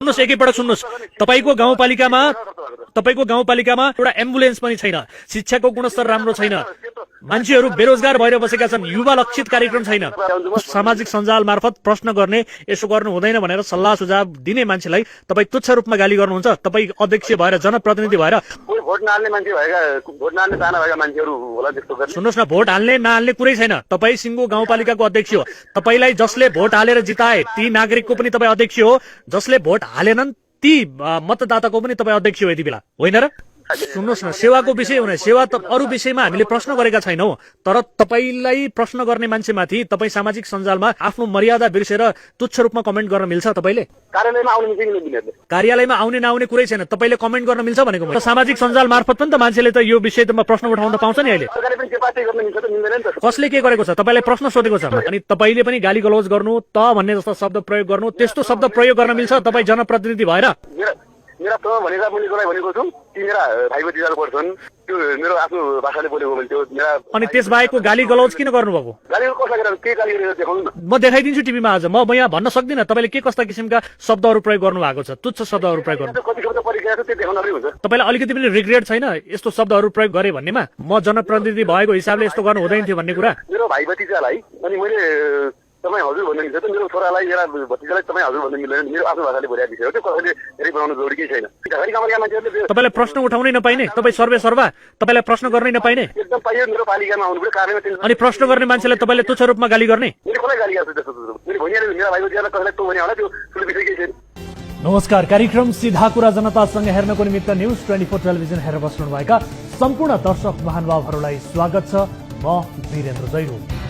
सुन्नुहोस् एकैपल्ट सुन्नुहोस् तपाईको गाउँपालिकामा एउटा एम्बुलेन्स पनि छैन, शिक्षाको गुणस्तर राम्रो छैन, मान्छेहरू बेरोजगार भएर बसेका छन्, युवा लक्षित कार्यक्रम छैन। सामाजिक सञ्जाल मार्फत प्रश्न गर्ने, यसो गर्नु हुँदैन भनेर सल्लाह सुझाव दिने मान्छेलाई तपाईँ तुच्छ रूपमा गाली गर्नुहुन्छ। तपाईँ अध्यक्ष भएर, जनप्रतिनिधि भएर भोट नहाल्ने मान्छे भएका, भोट नहाल्ने चाहना भएका मान्छेहरू होला त्यस्तो गर्ने। सुन्नुहोस् न, भोट हाल्ने नहाल्ने कुरै छैन। तपाईँ सिङ्गो गाउँपालिकाको अध्यक्ष हो। तपाईलाई जसले भोट हालेर जिताए ती नागरिकको पनि तपाईँ अध्यक्ष हो, जसले भोट हालेनन् ती मतदाताको पनि तपाईँ अध्यक्ष हो यति बेला, होइन र? सुन्नुहोस् न, सेवाको विषय हुने, सेवा त अरू विषयमा हामीले प्रश्न गरेका छैनौँ, तर तपाईँलाई प्रश्न गर्ने मान्छेमाथि तपाईँ सामाजिक सञ्जालमा आफ्नो मर्यादा बिर्सेर तुच्छ रूपमा कमेन्ट गर्न मिल्छ? तपाईँले कार्यालयमा आउने मिल्छ कि मिल्दैन? कार्यालयमा आउने नआउने कुरै छैन, तपाईँले कमेन्ट गर्न मिल्छ भनेको म। सामाजिक सञ्जाल मार्फत पनि त मान्छेले त यो विषयमा प्रश्न उठाउन पाउँछ नि अहिले। सरकारले पनि त्यो पार्टी गर्न मिल्छ त मिल्दैन नि त? कसले के गरेको छ तपाईँलाई प्रश्न सोधेको छ, अनि तपाईँले पनि गाली गलौज गर्नु, त भन्ने जस्तो शब्द प्रयोग गर्नु, त्यस्तो शब्द प्रयोग गर्न मिल्छ तपाईँ जनप्रतिनिधि भएर? मेरा त भनेका मैले कसलाई भनेको छु, ती मेरा भाइ भतिजाले पढ्छन्, त्यो मेरो आफ्नो भाषाले बोलेको भने त्यो मेरा। अनि त्यसबाहेकको गाली गलौज किन गर्नुभएको? गाली कसलाई गरेर के गाली गरेर देखाउनु न? म देखाइदिन्छु टिभीमा आज। म यहाँ भन्न सक्दिनँ तपाईँले के कस्ता किसिमका शब्दहरू प्रयोग गर्नु भएको छ, तुच्छ शब्दहरू प्रयोग गर्नु। कति शब्द परिचय छ त्यो देखाउनले हुन्छ। तपाईँलाई अलिकति पनि रिग्रेट छैन यस्तो शब्दहरू प्रयोग गरे भन्नेमा? म जनप्रतिनिधि भएको हिसाबले यस्तो गर्नु हुँदैन थियो भन्ने कुरा? मेरो भाइ भतिजालाई अनि मैले तपाईँ हजुर भन्नु मिल्छ त, मेरो छोरालाई मेरा भतिजालाई तपाईँ हजुर भन्नु मिल्दैन, मेरो आफ्नो भाषाले बोलेको विषय हो, त्यो कसैले धेरै बनाउनु जरुरी केही छैन। ढाकाली कामका मान्छेहरूले तपाईँलाई प्रश्न उठाउनै नपाइने, तपाईँ सर्वा तपाईँलाई प्रश्न गर्नै नपाइने, एकदम पाइयो। मेरो पालिकामा आउनु कार्यालयमा अनि प्रश्न गर्ने मान्छेलाई तपाईँले तुच्छ रूपमा गाली गर्ने? मैले कसलाई गाली गर्छु त्यस्तो? मेरो भनिहाले मेरा भाइ भतिजालाई कसैलाई तँ भने होला, त्यो ठुलो विषय केही छैन। नमस्कार, कार्यक्रम सीधा कुरा जनतासँग हेर्नको निमित्त न्यूज 24 टेलिभिजन हेरेर बस्नुभएका सम्पूर्ण दर्शक महानुभावहरूलाई स्वागत छ। म वीरेन्द्र जैरू।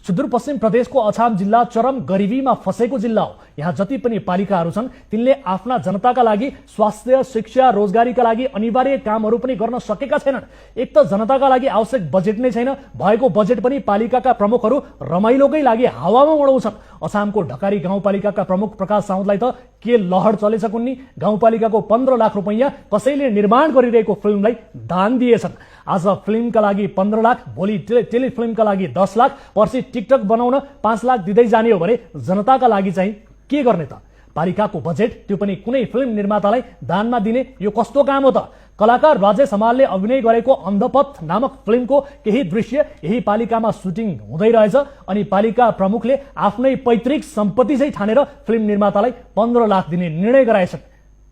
सुदूरपश्चिम प्रदेशको अछाम जिल्ला चरम गरिबीमा फसेको जिल्ला हो। यहाँ जति पनि पालिकाहरू छन् तिनले आफ्ना जनताका लागि स्वास्थ्य, शिक्षा, रोजगारीका लागि अनिवार्य कामहरू पनि गर्न सकेका छैनन्। एक त जनताका लागि आवश्यक बजेट नै छैन, भएको बजेट पनि पालिकाका प्रमुखहरू रमाइलोकै लागि हावामा उडाउँछन्। अछामको ढकारी गाउँपालिकाका प्रमुख प्रकाश साउदलाई त के लहर चलेछ कुन्नी, गाउँपालिकाको 15 लाख रुपैयाँ कसैले निर्माण गरिरहेको फिल्मलाई दान दिएछन्। आज फिल्मका लागि 15 लाख, भोलि टेलिफिल्मका लागि 10 लाख, पर्सि टिकटक बनाउन 5 लाख दिँदै जाने हो भने जनताका लागि चाहिँ के गर्ने त? पालिकाको बजेट, त्यो पनि कुनै फिल्म निर्मातालाई दानमा दिने, यो कस्तो काम हो त? कलाकार राजेश हमालले अभिनय गरेको अन्धपथ नामक फिल्मको केही दृश्य यही पालिकामा सुटिङ हुँदै रहेछ, अनि पालिका प्रमुखले आफ्नै पैतृक सम्पत्ति चाहिँ ठानेर फिल्म निर्मातालाई 15 लाख दिने निर्णय गराएछन्।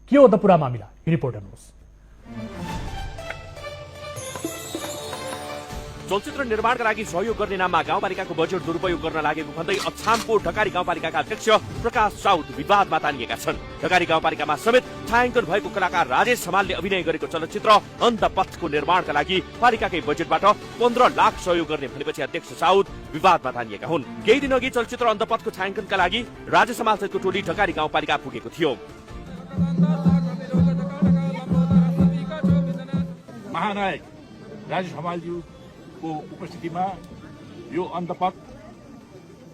के हो त पुरा मामिला? रिपोर्ट हेर्नुहोस्। चलचित्र निर्माणका लागि सहयोग गर्ने नाममा गाउँपालिकाको बजेट दुरुपयोग गर्न लागेको भन्दै अछामको ढकारी गाउँपालिकाका अध्यक्ष प्रकाश साउद विवादमा तानिएका छन्। ढकारी गाउँपालिकामा समेत छायाङ्कन भएको कलाकार राजेश हमालले अभिनय गरेको चलचित्र अन्धपथको निर्माणका लागि पालिकाकै बजेटबाट 15 लाख सहयोग गर्ने भनेपछि अध्यक्ष साउद विवादमा तानिएका हुन्। केही दिन अघि चलचित्र अन्धपथको छायाङ्कनका लागि राजेश हमाल सहितको टोली ढकारी गाउँपालिका पुगेको थियो। महानायक राजेश हमालज्यू को उपस्थितिमा यो अन्धपथ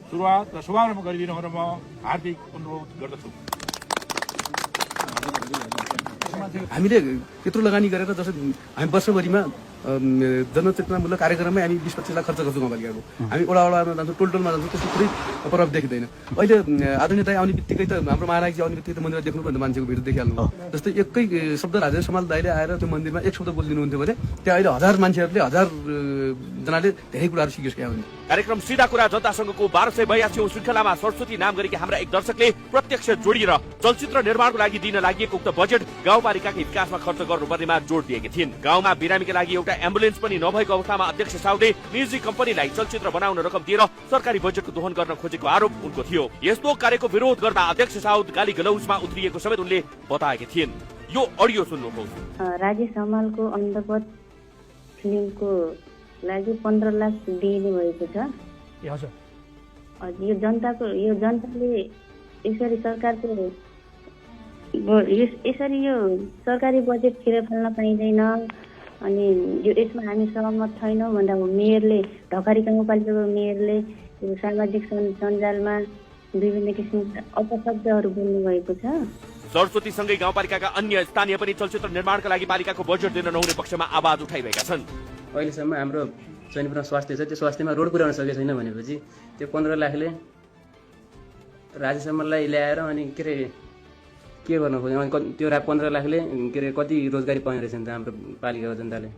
सुरुवात र शुभारम्भ गरिदिनु भनेर म हार्दिक अनुरोध गर्दछु। हामीले त्यत्रो लगानी गरेर जस्तो हामी वर्षभरिमा जनचेतनामूलक कार्यक्रममै हामी 20-25 लाख खर्च गर्छौँ गाउँपालिकाको। हामी वडामा जान्छौँ, टोलमा जान्छौँ, त्यस्तो कुनै प्रभाव देखिँदैन। अहिले आदरणीय दाइ आउने बित्तिकै त हाम्रो महाराजजी आउने बित्तिकै त मन्दिरमा देख्नु भन्दा मान्छेको भिड देखिहाल्नु। जस्तै एकै शब्द राजेश हमाल दाइले आएर त्यो मन्दिरमा एक शब्द बोलिदिनुहुन्थ्यो भने त्यहाँ अहिले 1000 मान्छेहरूले 1000 जनाले धेरै कुराहरू सिकिसकेका हुन्। कार्यक्रम सीधा कुरा जनतासँगको 1282औं श्रृङ्खलामा सरस्वती नाम गरेका हाम्रा एक दर्शकले प्रत्यक्ष जोडिएर चलचित्र निर्माणको लागि दिन लागि उक्त बजेट गाउँपालिकाकै विकासमा खर्च गर्नुपर्नेमा जोड दिएकी थिइन्। गाउँमा बिरामीका लागि एउटा एम्बुलेन्स पनि नभएको अवस्थामा अध्यक्ष साउदले निजी कम्पनीलाई चलचित्र बनाउन रकम दिएर सरकारी बजेटको दोहन गर्न खोजेको आरोप उनको थियो। यस्तो कार्यको विरोध गर्दा अध्यक्ष साउद गाली गलौजमा उत्रिएको समेत उनले बताएकी थिइन्। यो अडियो सुन्नुहोस्। राजेश हमालको अन्धपथ फिल्मको लागि 15 लाख दिने भएको छ। हजुर, यो जनताले यसरी सरकारी बजेट खेर फाल्न पाइँदैन, अनि यो यसमा हामी सहमत छैनौँ भन्दा मेयरले, ढकारी गाउँपालिकाको मेयरले यो सामाजिक सञ्जालमा विभिन्न किसिमका अपशब्दहरू बोल्नु भएको छ। सरस्वतीसँगै गाउँपालिकाका अन्य स्थानीय पनि चलचित्र निर्माणका लागि पालिकाको बजेट दिन नहुने पक्षमा आवाज उठाइरहेका छन्। अहिलेसम्म हाम्रो चैनपुरमा स्वास्थ्य छ, त्यो स्वास्थ्यमा रोड पुर्याउन सकेको छैन भनेपछि त्यो 15 लाखले राजेश हमाललाई ल्याएर अनि के अरे के गर्नु खोज्यो त्यो 15 लाखले के अरे कति रोजगारी पाउने रहेछ नि त हाम्रो पालिकाको जनताले।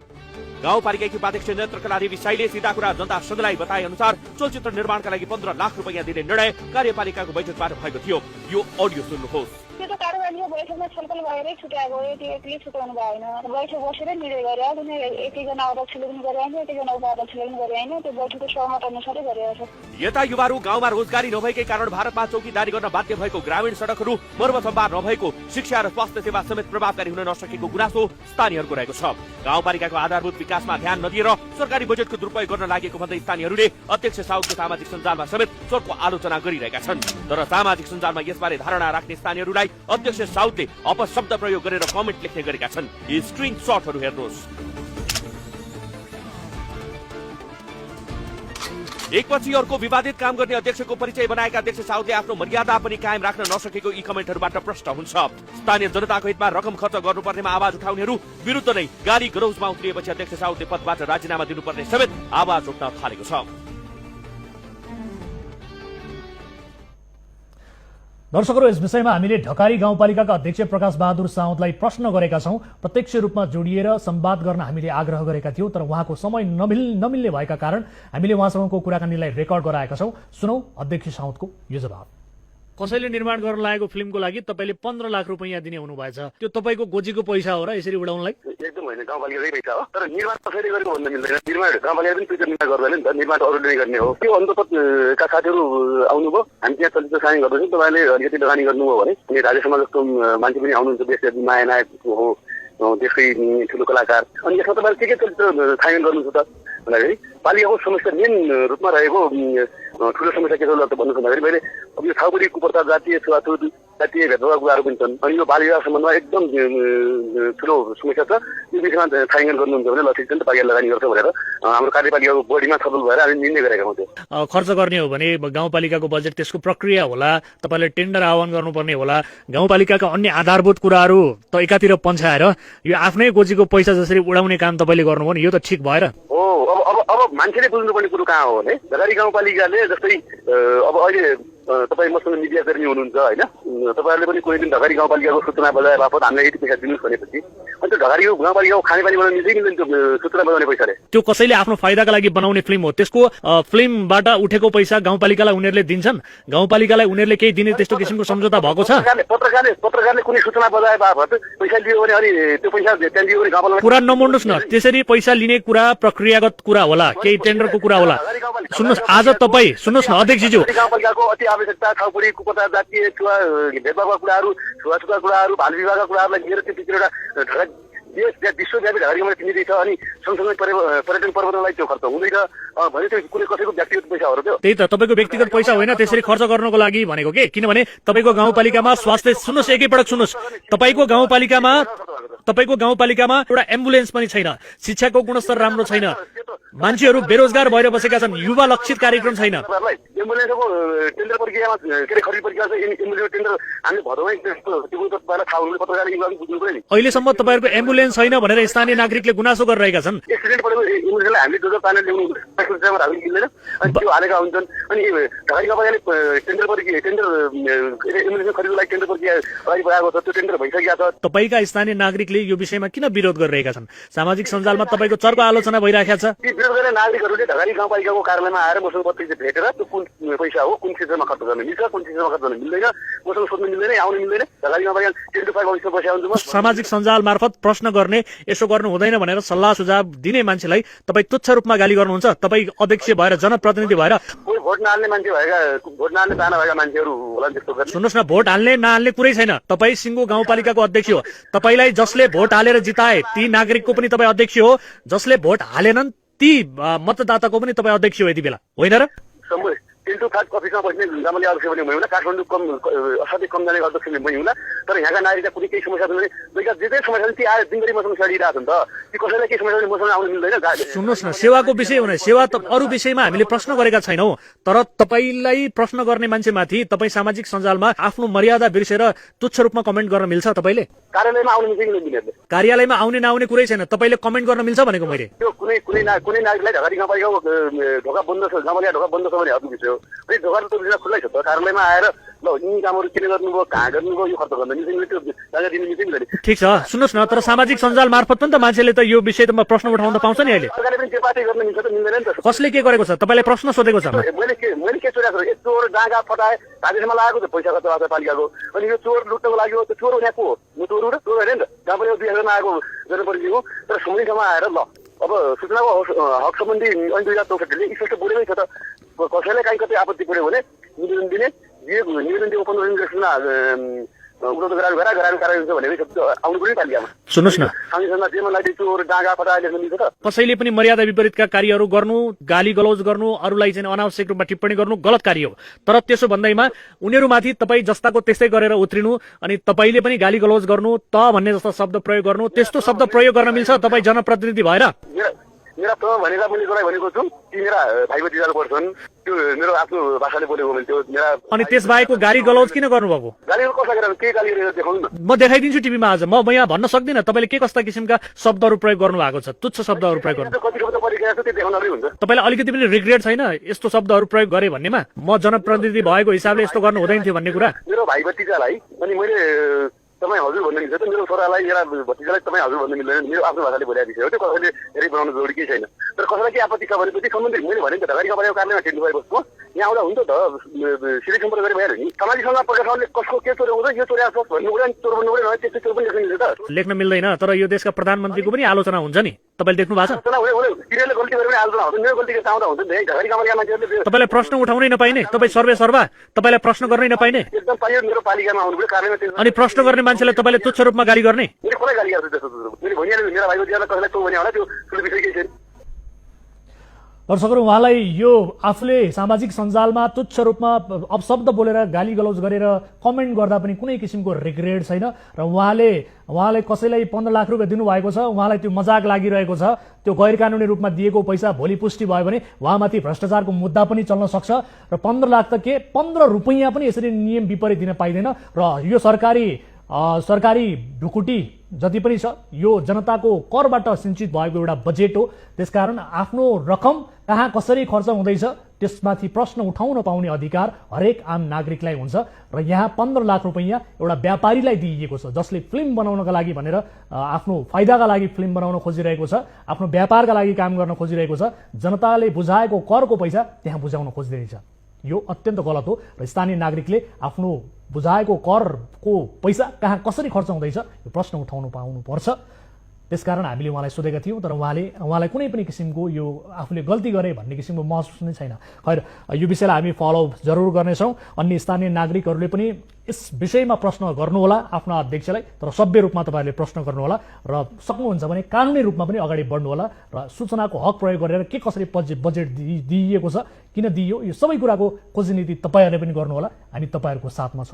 गाउँपालिकाकी उपाध्यक्ष नेत्रकला देवी साईले सीधा कुरा जनता संघलाई बताए अनुसार चलचित्र निर्माणका लागि 15 लाख रुपैयाँ दिने निर्णय कार्यपालिकाको बैठकबाट भएको थियो। यो अडियो सुन्नुहोस्। त्यो त कार्यपालिका बैठकमा छलफल भएरै छुट्याएको हो, त्यो एक्लै छुट्याउनु भएन। बैठक बसेरै निर्णय गरे कुनै एकैजना अध्यक्षले पनि गरे होइन, एकैजना उपाध्यक्षले पनि गरे होइन, त्यो बैठकको सहमत अनुसारै गरिएको छ। यता युवाहरू गाउँमा रोजगारी नभएकै कारण भारतमा चौकीदारी गर्न बाध्य भएको, ग्रामीण सडकहरू मर्मतम्बार नभएको, शिक्षा र स्वास्थ्य सेवा समेत प्रभावकारी हुन नसकेको गुनासो स्थानीयहरूको रहेको छ। गाउँपालिकाको आधारभूत विकासमा ध्यान नदिएर सरकारी बजेटको दुरुपयोग गर्न लागेको भन्दै स्थानीयहरूले अध्यक्ष साउदको सामाजिक सञ्जालमा समेत चर्को आलोचना गरिरहेका छन्। तर सामाजिक सञ्जालमा यसबारे धारणा राख्ने स्थानीयहरूलाई अध्यक्ष साउदले अपशब्द प्रयोग गरेर कमेन्ट लेख्ने गरेका छन्। यी स्क्रिनशटहरू हेर्नुहोस्। एकपछि अर्को विवादित काम गर्ने अध्यक्षको परिचय बनाएका अध्यक्ष साउदले आफ्नो मर्यादा पनि कायम राख्न नसकेको यी कमेन्टहरूबाट प्रष्ट हुन्छ। स्थानीय जनताको हितमा रकम खर्च गर्नुपर्नेमा आवाज उठाउनेहरू विरुद्ध नै गाली गरौजमा उत्रिएपछि अध्यक्ष साउदले पदबाट राजीनामा दिनुपर्ने समेत आवाज उठ्न थालेको छ। दर्शकहरू, यस विषयमा हामीले ढकारी गाउँपालिकाका अध्यक्ष प्रकाश बहादुर साउदलाई प्रश्न गरेका छौं। प्रत्यक्ष रूपमा जोडिएर संवाद गर्न हामीले आग्रह गरेका थियौं, तर उहाँको समय नमिल्ने भएका कारण हामीले उहाँसँगको कुराकानीलाई रेकर्ड गराएका छौं। सुनौ अध्यक्ष साउदको यो जवाब। कसैले निर्माण गर्न लागेको फिल्मको लागि तपाईले 15 लाख रुपैयाँ दिने हुनुभएछ, त्यो तपाईको गोजीको पैसा हो र यसरी उडाउनलाई? एकदम होइन, गाउँपालिकाकै पैसा हो। तर निर्माण कसैले गरेको भन्न मिल्दैन। निर्माण गाउँपालिका पनि पैसा निर्माण गर्दैन नि त, निर्माण अरूले गर्ने हो। त्यो अन्तपतका साथीहरू आउनुभयो, हामी त्यहाँ चलचित्र साइन गर्दैछौँ, तपाईँले अलिकति लगानी गर्नुभयो भने। अनि राजेश समाज जस्तो मान्छे पनि आउनुहुन्छ, देश माया नायक हो, देशकै ठुलो कलाकार। अनि यसमा तपाईँले के चलचित्र साइन गर्नुहुन्छ त भन्दाखेरि पालिकाको समस्या मेन रूपमा रहेको ठुलो समस्या के छ भन्नु भन्दाखेरि मैले अब यो छाउपडी कुप्रथा, जातीय छुवाछुत, जातीय भेदभाव कुराहरू पनि छन्। अनि यो बालिका सम्बन्धमा एकदम ठुलो समस्या छ। यो विषयमा छानबिन गर्नुहुन्छ भने ल ठिक छ नि त, पालिका लगानी गर्छ भनेर हाम्रो कार्यपालिकाको बढीमा छलफल भएर हामी निर्णय गरेका हौँ। त्यो खर्च गर्ने हो भने गाउँपालिकाको बजेट, त्यसको प्रक्रिया होला, तपाईँले टेन्डर आह्वान गर्नुपर्ने होला, गाउँपालिकाका अन्य आधारभूत कुराहरू त एकातिर पन्छाएर यो आफ्नै गोजीको पैसा जसरी उडाउने काम तपाईँले गर्नुभयो नि, यो त ठिक भएर हो। अब मान्छेले बुझ्नुपर्ने कुरो कहाँ हो भने ढकारी गाउँपालिकाले जस्तै अब अहिले तपाईँ मसँग मिडिया कर्मी हुनुहुन्छ होइन, तपाईँहरूले पनि कुनै दिन ढकारी गाउँपालिकाको सूचना बजाए बापत हामीलाई यति पैसा दिनुहोस् भनेपछि अनि त्यो ढकारी गाउँपालिकाको खानेपानी बनाउन मिल्दै मिल्दैन त्यो सूचना बजाउने पैसाले। त्यो कसैले आफ्नो फाइदाका लागि बनाउने फिल्म हो, त्यसको फिल्मबाट उठेको पैसा गाउँपालिकालाई उनीहरूले दिन्छन्, गाउँपालिकालाई उनीहरूले केही दिने त्यस्तो किसिमको सम्झौता भएको छ? पत्रकारले कुनै सूचना बजाए बापत पैसा लियो भने अनि त्यो पैसा त्यहाँ दियो भने गाउँपालिका कुरा नमोड्नुहोस् न। त्यसरी पैसा लिने कुरा प्रक्रियागत कुरा होला, केही टेन्डरको कुरा होला। सुन्नुहोस्, आज तपाईँ सुन्नुहोस् न अध्यक्षज्यू, गाउँपालिकाको अति आवश्यकता छाउपडी कुप्रथा, जातीय भेदभावका कुराहरू, छुवाछुतका कुराहरू, बाल विवाहका कुराहरूलाई लिएर त्यो भित्र एउटा विश्वव्यापी ढकारीमा किनिँदैछ। अनि सँगसँगै पर्यटन प्रबन्धनलाई त्यो खर्च हुँदैन भने त्यो कुनै कसैको व्यक्तिगत पैसा हो र त्यो। त्यही त तपाईँको व्यक्तिगत पैसा होइन, त्यसरी खर्च गर्नको लागि भनेको के? किनभने तपाईँको गाउँपालिकामा स्वास्थ्य, सुन्नुहोस् एकैपटक सुन्नुहोस्, तपाईँको गाउँपालिकामा एउटा एम्बुलेन्स पनि छैन, शिक्षाको गुणस्तर राम्रो छैन, मान्छेहरू बेरोजगार भएर बसेका छन्, युवा लक्षित कार्यक्रम छैन। एम्बुलेन्सको टेन्डर प्रक्रियामा के अरे खरिद प्रक्रिया एम्बुलेन्स टेन्डर हामीले भदौमै पहिला थाहा हुनु पत्रकारले बुझ्नु पर्यो नि। अहिलेसम्म तपाईँहरूको एम्बुलेन्स छैन भनेर स्थानीय नागरिकले गुनासो गरिरहेका छन्। एक्सिडेन्ट परेको एम्बुलेन्सलाई हामीले जो पानी ल्याउनु मिल्दैन अनि त्यो हालेका हुन्छन्। अनि ढकारी गाउँपालिकाले टेन्डर एम्बुलेन्स खरिदको लागि टेन्डर प्रक्रिया अगाडि बढाएको छ, त्यो टेन्डर भइसकेको छ। तपाईँका स्थानीय नागरिकले यो विषयमा किन विरोध गरिरहेका छन्? सामाजिक सञ्जालमा तपाईँको चर्को आलोचना भइरहेको छ। विरोध गर्ने नागरिकहरूले ढकारी गाउँपालिकाको कार्यालयमा आएर मसँग पत्रिका भेटेर त्यो कुन पैसा हो, कुन क्षेत्रमा खर्च गर्न मिल्छ, कुन क्षेत्रमा खर्च गर्न मिल्दैन, मसँग सोध्नु मिल्दैन, आउनु मिल्दैन। ढकारी गाउँपालिका टेन्डर फाइल अफिसमा बसेका हुन्छ। सामाजिक सञ्जाल मार्फत प्रश्न गर्ने, यसो गर्नु हुँदैन भनेर सल्लाह सुझाव दिने मान्छेलाई तपाईँ तुच्छ रूपमा गाली गर्नुहुन्छ? तपाईँ अध्यक्ष भएर, जनप्रतिनिधि भएर, कोही भोट नहाल्ने मान्छे भएका, भोट नहाल्ने चाहना भएका मान्छेहरू होला त्यस्तो गर्ने। सुन्नुहोस् न, भोट हाल्ने नहाल्ने कुरै छैन। तपाईँ सिङ्गो गाउँपालिकाको अध्यक्ष हो, तपाईँलाई जसले भोट हालेर जिताए ती नागरिकको पनि तपाईँ अध्यक्ष हो, जसले भोट हालेनन् ती मतदाताको पनि तपाईँ अध्यक्ष हो यति बेला, होइन र? टेन्टु फाट अफिसमा बस्ने गाउँले अध्यक्ष पनि मै हुँला, काठमाडौँ असाध्यै कम जाने अध्यक्ष मै हुँला। तर यहाँका नागरिकका कुनै केही समस्या छ भने जे जे समस्या छ ती आएर दिनभरि मसँग लडिरहेको छ नि त। ती कसैलाई केही समस्या मसँग आउनु मिल्दैन। सुन्नुहोस् न, सेवाको विषय हुने, सेवा त अरू विषयमा हामीले प्रश्न गरेका छैनौँ, तर तपाईँलाई प्रश्न गर्ने मान्छेमाथि तपाईँ सामाजिक सञ्जालमा आफ्नो मर्यादा बिर्सेर तुच्छ रूपमा कमेन्ट गर्न मिल्छ? तपाईँले कार्यालयमा आउनु मिल्छ? कार्यालयमा आउने नआउने कुरै छैन, तपाईँले कमेन्ट गर्न मिल्छ भनेको मैले। त्यो कुनै नागरिकलाई ढकारी गाउँपालिकाको ढोका बन्द छ, गाउँपालिका ढोका बन्द छ भने अर्को विषय हो। अनि ढोका त दिन खुल्लै छ त कार्यालयमा आएर ल यी कामहरू किन गर्नुभयो कहाँ गर्नुभयो यो खर्च गर्न मिल्दैन त्यो जाँगा दिनु मिल्दैन ठिक छ सुन्नुहोस् न तर सामाजिक सञ्जाल मार्फत पनि त मान्छेले त यो विषयमा प्रश्न उठाउन पाउँछ नि अहिले सरकारले पनि त्यो पार्टी गर्न मिल्छ त मिल्दैन नि त कसले के गरेको छ तपाईँलाई प्रश्न सोधेको छ मैले के चोरेको छु यस्तो डाँगा फटाए राजेशमा लागेको छ पैसा खर्च नगरपालिकाको अनि यो चोर लुट्नको लागि हो त्यो चोर उनीहरू को हो म चोर हो र चोर होइन नि त जहाँ पनि 2000मा आएको जनप्रतिनिधि हो तर सुमनी ठाउँमा आएर ल अब सूचनाको हक सम्बन्धी ऐन 2064ले स्पष्ट बोलेकै छ त कसैलाई काहीँ कतै आपत्ति पर्यो भने निवेदन दिने निवेदन दिएको 15 दिन जसमा उपलब्ध गराएर कार्य हुन्छ भनेको आउनु पनि पालिकामा सुन्नुहोस् न संविधानमा जेमा लागि चोर डाँगा फटाए लेख्न मिल्छ त कसैले पनि मर्यादा विपरीतका कार्यहरू गर्नु गाली गलौज गर्नु अरूलाई चाहिँ अनावश्यक रूपमा टिप्पणी गर्नु गलत कार्य हो तर त्यसो भन्दैमा उनीहरूमाथि तपाईँ जस्ताको त्यस्तै गरेर उत्रिनु अनि तपाईँले पनि गाली गलौज गर्नु त भन्ने जस्तो शब्द प्रयोग गर्नु त्यस्तो शब्द प्रयोग गर्न मिल्छ तपाईँ जनप्रतिनिधि भएर मेरा त भनेका मैले गराइ भनेको छु ती मेरा भाइ भतिजाहरू पर्छन् त्यो मेरो आफ्नो भाषाले बोलेको मैले त्यो मेरा अनि त्यसबाहेकको गाली गलौज किन गर्नुभएको गालीहरू कसलाई गरेर के गाली गरेर देखाउनु न म देखाइदिन्छु टिभीमा आज म यहाँ भन्न सक्दिनँ तपाईँले के कस्ता किसिमका शब्दहरू प्रयोग गर्नु भएको छ तुच्छ शब्दहरू प्रयोग गर्नु कति शब्द परिरहेको छ त्यो देखाउनले हुन्छ तपाईँलाई अलिकति पनि रिग्रेट छैन यस्तो शब्दहरू प्रयोग गरे भन्नेमा म जनप्रतिनिधि भएको हिसाबले यस्तो गर्नु हुँदैन थियो भन्ने कुरा मेरो भाइ भतिजालाई अनि मैले तपाईँ हजुर भन्नु मिल्छ त मेरो छोरालाई मेरा भतिजालाई तपाईँ हजुर भन्नु मिल्दैन मेरो आफ्नो भाषाले बोलेको विषय हो त्यो कसैले धेरै बनाउन जरुरी केही छैन तर कसैलाई के आपत्ति छ भनेपछि सम्बन्धित मैले भने नि त ढकाली कपालेको कार्यालयमा टेन्नु भएको यहाँ आउँदा हुन्छ त सिधै सम्पर्क गरे भइहाल्यो नि सामाजिक सञ्जाल प्रकाशनले कसको के चोरेको छ यो चोरेको छ भन्नु कुरा चोर भन्नु कुरा त्यस्तो चोर पनि लेख्न मिल्छ त लेख्न मिल्दैन तर यो देशका प्रधानमन्त्रीको पनि आलोचना हुन्छ नि तपाईँले देख्नु भएको छ तिनीहरूले गल्ती गरेर पनि आलोचना हुन्छ मेरो गल्ती आउँदा हुन्छ नि ढकाली कपालेका मान्छेहरूले तपाईँलाई प्रश्न उठाउनै नपाइने तपाईँ सर्वा तपाईँलाई प्रश्न गर्नै नपाइने एकदम पाइयो मेरो पालिकामा आउनु पर्यो कार्यालयमा अनि प्रश्न गर्ने मान्छेले तपाईँले तुच्छ रूपमा गाली गर्ने मैले कसलाई गाली गर्छु त्यस्तो मैले भनिहालेँ मेरा भाइ भतिजालाई कसैलाई चोर भने होला त्यो ठुलो विषय केही छैन दर्शकहरू उहाँलाई यो आफूले सामाजिक सञ्जालमा तुच्छ रूपमा अपशब्द बोलेर गाली गलौज गरेर कमेन्ट गर्दा पनि कुनै किसिमको रिग्रेट छैन र उहाँले कसैलाई 15 लाख रुपियाँ दिनुभएको छ उहाँलाई त्यो मजाक लागिरहेको छ त्यो गैर कानुनी रूपमा दिएको पैसा भोलि पुष्टि भयो भने उहाँमाथि भ्रष्टाचारको मुद्दा पनि चल्न सक्छ र 15 लाख त के 15 रुपैयाँ पनि यसरी नियम विपरीत दिन पाइँदैन र यो सरकारी ढुकुटी जति पनि छ यो जनताको करबाट सिंचित भएको एउटा बजेट हो त्यसकारण आफ्नो रकम कहाँ कसरी खर्च हुँदैछ त्यसमाथि प्रश्न उठाउन पाउने अधिकार हरेक आम नागरिकलाई हुन्छ र यहाँ 15 लाख रुपैयाँ एउटा व्यापारीलाई दिइएको छ जसले फिल्म बनाउनका लागि भनेर आफ्नो फाइदाका लागि फिल्म बनाउन खोजिरहेको छ आफ्नो व्यापारका लागि काम गर्न खोजिरहेको छ जनताले बुझाएको करको पैसा त्यहाँ बुझाउन खोजिरहेछ यो अत्यन्त गलत हो र स्थानीय नागरिकले आफ्नो बुझाएको करको पैसा कहाँ कसरी खर्च हुँदैछ यो प्रश्न उठाउनु पाउनुपर्छ त्यसकारण हामीले उहाँलाई सोधेका थियौँ तर उहाँलाई कुनै पनि किसिमको यो आफूले गल्ती गरे भन्ने किसिमको महसुस नै छैन खैर यो विषयलाई हामी फलो जरुर गर्नेछौँ अन्य स्थानीय नागरिकहरूले पनि यस विषयमा प्रश्न गर्नुहोला आफ्नो अध्यक्षलाई तर सभ्य रूपमा तपाईँहरूले प्रश्न गर्नुहोला र सक्नुहुन्छ भने कानुनी रूपमा पनि अगाडि बढ्नुहोला र सूचनाको हक प्रयोग गरेर के कसरी बजेट दिइएको छ किन दिइयो यो सबै कुराको खोजी नीति तपाईँहरूले पनि गर्नुहोला हामी तपाईँहरूको साथमा छौँ।